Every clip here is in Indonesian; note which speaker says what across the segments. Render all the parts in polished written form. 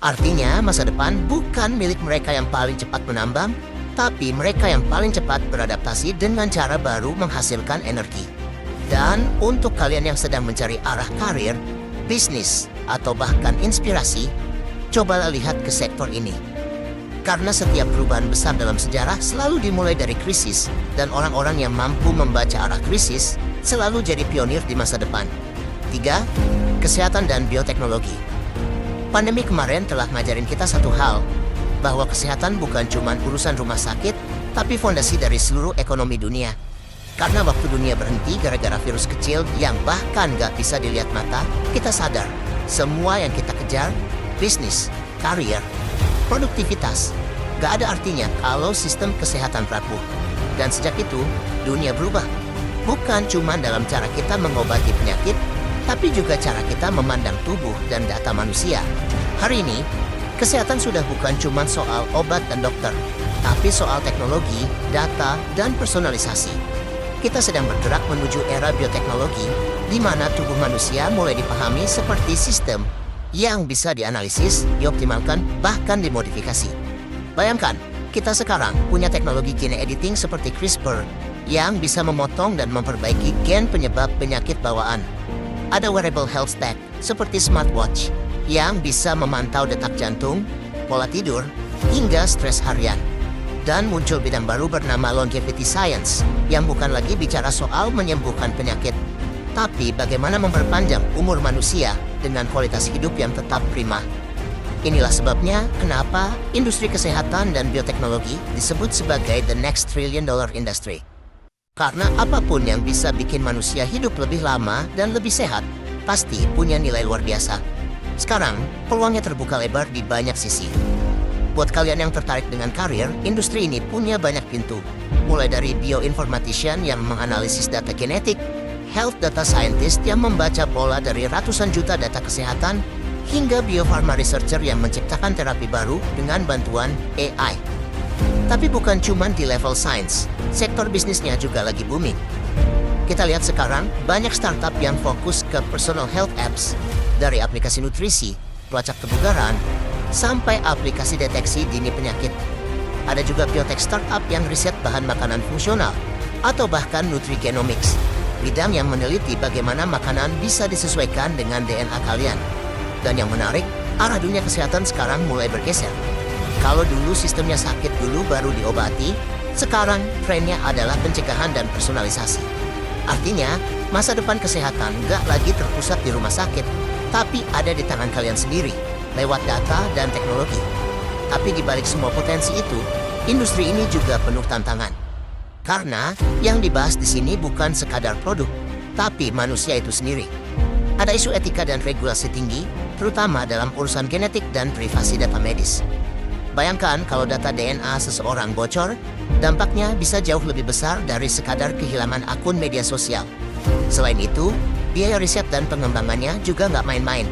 Speaker 1: Artinya, masa depan bukan milik mereka yang paling cepat menambang, tapi mereka yang paling cepat beradaptasi dengan cara baru menghasilkan energi. Dan untuk kalian yang sedang mencari arah karir, bisnis, atau bahkan inspirasi, cobalah lihat ke sektor ini. Karena setiap perubahan besar dalam sejarah selalu dimulai dari krisis, dan orang-orang yang mampu membaca arah krisis selalu jadi pionir di masa depan. 3. Kesehatan dan bioteknologi. Pandemi kemarin telah ngajarin kita satu hal, bahwa kesehatan bukan cuma urusan rumah sakit, tapi fondasi dari seluruh ekonomi dunia. Karena waktu dunia berhenti gara-gara virus kecil yang bahkan gak bisa dilihat mata, kita sadar, semua yang kita kejar, bisnis, karir, produktivitas, gak ada artinya kalau sistem kesehatan rapuh. Dan sejak itu, dunia berubah. Bukan cuma dalam cara kita mengobati penyakit, tapi juga cara kita memandang tubuh dan data manusia. Hari ini, kesehatan sudah bukan cuma soal obat dan dokter, tapi soal teknologi, data, dan personalisasi. Kita sedang bergerak menuju era bioteknologi, di mana tubuh manusia mulai dipahami seperti sistem yang bisa dianalisis, dioptimalkan, bahkan dimodifikasi. Bayangkan, kita sekarang punya teknologi gene editing seperti CRISPR yang bisa memotong dan memperbaiki gen penyebab penyakit bawaan. Ada wearable health tech seperti smartwatch yang bisa memantau detak jantung, pola tidur, hingga stres harian. Dan muncul bidang baru bernama longevity science yang bukan lagi bicara soal menyembuhkan penyakit, tapi bagaimana memperpanjang umur manusia dengan kualitas hidup yang tetap prima. Inilah sebabnya kenapa industri kesehatan dan bioteknologi disebut sebagai the next trillion-dollar industry. Karena apapun yang bisa bikin manusia hidup lebih lama dan lebih sehat, pasti punya nilai luar biasa. Sekarang, peluangnya terbuka lebar di banyak sisi. Buat kalian yang tertarik dengan karir, industri ini punya banyak pintu. Mulai dari bioinformatician yang menganalisis data genetik, health data scientist yang membaca pola dari ratusan juta data kesehatan, hingga biopharma researcher yang menciptakan terapi baru dengan bantuan AI. Tapi bukan cuma di level science, sektor bisnisnya juga lagi booming. Kita lihat sekarang banyak startup yang fokus ke personal health apps, dari aplikasi nutrisi, pelacak kebugaran, sampai aplikasi deteksi dini penyakit. Ada juga biotech startup yang riset bahan makanan fungsional, atau bahkan nutrigenomics, bidang yang meneliti bagaimana makanan bisa disesuaikan dengan DNA kalian. Dan yang menarik, arah dunia kesehatan sekarang mulai bergeser. Kalau dulu sistemnya sakit dulu baru diobati, sekarang trennya adalah pencegahan dan personalisasi. Artinya, masa depan kesehatan nggak lagi terpusat di rumah sakit, tapi ada di tangan kalian sendiri, lewat data dan teknologi. Tapi di balik semua potensi itu, industri ini juga penuh tantangan. Karena yang dibahas di sini bukan sekadar produk, tapi manusia itu sendiri. Ada isu etika dan regulasi tinggi, terutama dalam urusan genetik dan privasi data medis. Bayangkan kalau data DNA seseorang bocor, dampaknya bisa jauh lebih besar dari sekadar kehilangan akun media sosial. Selain itu, biaya riset dan pengembangannya juga nggak main-main.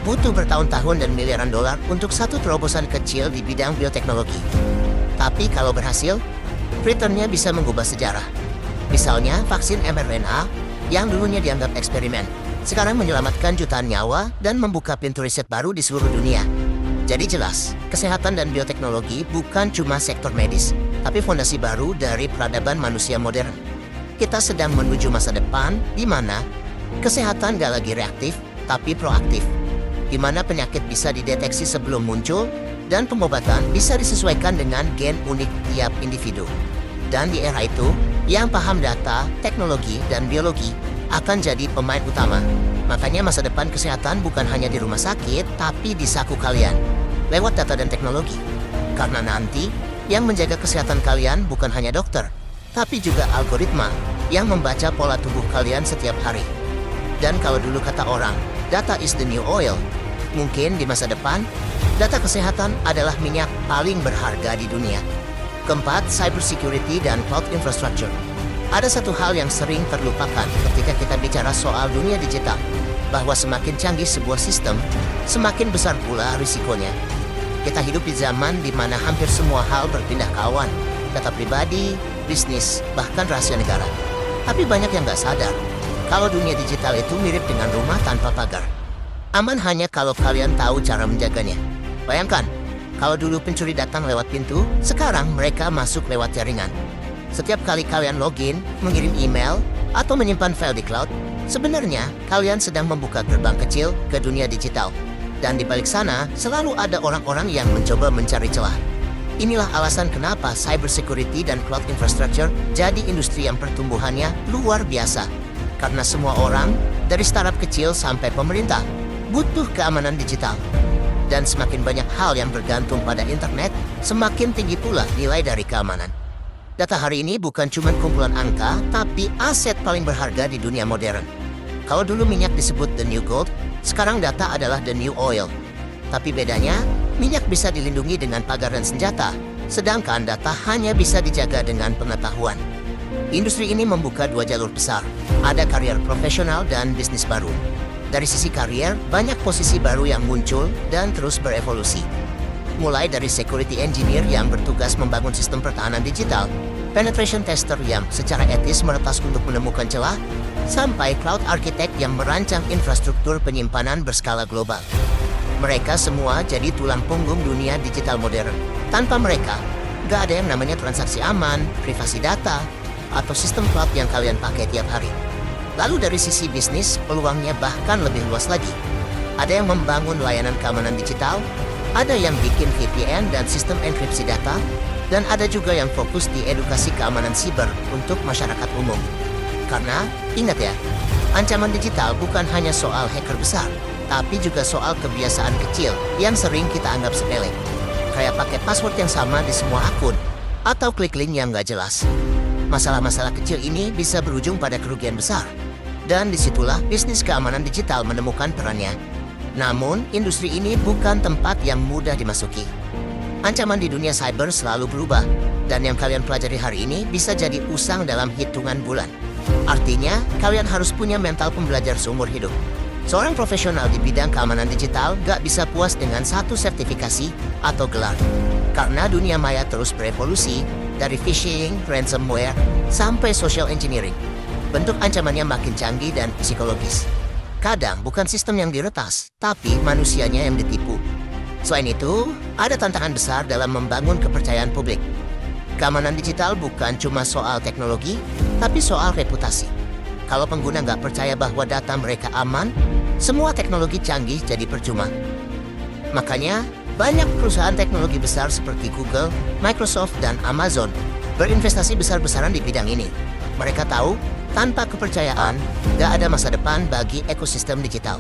Speaker 1: Butuh bertahun-tahun dan miliaran dolar untuk satu terobosan kecil di bidang bioteknologi. Tapi kalau berhasil, returnnya bisa mengubah sejarah. Misalnya vaksin mRNA yang dulunya dianggap eksperimen, sekarang menyelamatkan jutaan nyawa dan membuka pintu riset baru di seluruh dunia. Jadi jelas, kesehatan dan bioteknologi bukan cuma sektor medis, tapi fondasi baru dari peradaban manusia modern. Kita sedang menuju masa depan di mana kesehatan gak lagi reaktif, tapi proaktif. Di mana penyakit bisa dideteksi sebelum muncul, dan pengobatan bisa disesuaikan dengan gen unik tiap individu. Dan di era itu, yang paham data, teknologi, dan biologi akan jadi pemain utama. Makanya masa depan kesehatan bukan hanya di rumah sakit, tapi di saku kalian, lewat data dan teknologi. Karena nanti, yang menjaga kesehatan kalian bukan hanya dokter, tapi juga algoritma yang membaca pola tubuh kalian setiap hari. Dan kalau dulu kata orang, data is the new oil, mungkin di masa depan, data kesehatan adalah minyak paling berharga di dunia. Keempat, cybersecurity dan cloud infrastructure. Ada satu hal yang sering terlupakan ketika kita bicara soal dunia digital, bahwa semakin canggih sebuah sistem, semakin besar pula risikonya. Kita hidup di zaman di mana hampir semua hal berpindah ke awan, data pribadi, bisnis, bahkan rahasia negara. Tapi banyak yang nggak sadar, kalau dunia digital itu mirip dengan rumah tanpa pagar. Aman hanya kalau kalian tahu cara menjaganya. Bayangkan, kalau dulu pencuri datang lewat pintu, sekarang mereka masuk lewat jaringan. Setiap kali kalian login, mengirim email, atau menyimpan file di cloud, sebenarnya kalian sedang membuka gerbang kecil ke dunia digital. Dan di balik sana, selalu ada orang-orang yang mencoba mencari celah. Inilah alasan kenapa cybersecurity dan cloud infrastructure jadi industri yang pertumbuhannya luar biasa. Karena semua orang, dari startup kecil sampai pemerintah, butuh keamanan digital. Dan semakin banyak hal yang bergantung pada internet, semakin tinggi pula nilai dari keamanan. Data hari ini bukan cuma kumpulan angka, tapi aset paling berharga di dunia modern. Kalau dulu minyak disebut the new gold, sekarang data adalah the new oil. Tapi bedanya, minyak bisa dilindungi dengan pagar dan senjata, sedangkan data hanya bisa dijaga dengan pengetahuan. Industri ini membuka dua jalur besar, ada karier profesional dan bisnis baru. Dari sisi karier, banyak posisi baru yang muncul dan terus berevolusi. Mulai dari security engineer yang bertugas membangun sistem pertahanan digital, penetration tester yang secara etis meretas untuk menemukan celah, sampai cloud architect yang merancang infrastruktur penyimpanan berskala global. Mereka semua jadi tulang punggung dunia digital modern. Tanpa mereka, gak ada yang namanya transaksi aman, privasi data, atau sistem cloud yang kalian pakai tiap hari. Lalu dari sisi bisnis, peluangnya bahkan lebih luas lagi. Ada yang membangun layanan keamanan digital, ada yang bikin VPN dan sistem enkripsi data, dan ada juga yang fokus di edukasi keamanan siber untuk masyarakat umum. Karena, ingat ya, ancaman digital bukan hanya soal hacker besar, tapi juga soal kebiasaan kecil yang sering kita anggap sepele. Kayak pakai password yang sama di semua akun, atau klik link yang nggak jelas. Masalah-masalah kecil ini bisa berujung pada kerugian besar. Dan disitulah bisnis keamanan digital menemukan perannya. Namun, industri ini bukan tempat yang mudah dimasuki. Ancaman di dunia cyber selalu berubah, dan yang kalian pelajari hari ini bisa jadi usang dalam hitungan bulan. Artinya, kalian harus punya mental pembelajar seumur hidup. Seorang profesional di bidang keamanan digital gak bisa puas dengan satu sertifikasi atau gelar. Karena dunia maya terus berevolusi, dari phishing, ransomware, sampai social engineering. Bentuk ancamannya makin canggih dan psikologis. Kadang bukan sistem yang diretas, tapi manusianya yang ditipu. Selain itu, ada tantangan besar dalam membangun kepercayaan publik. Keamanan digital bukan cuma soal teknologi, tapi soal reputasi. Kalau pengguna nggak percaya bahwa data mereka aman, semua teknologi canggih jadi percuma. Makanya, banyak perusahaan teknologi besar seperti Google, Microsoft, dan Amazon berinvestasi besar-besaran di bidang ini. Mereka tahu, tanpa kepercayaan, nggak ada masa depan bagi ekosistem digital.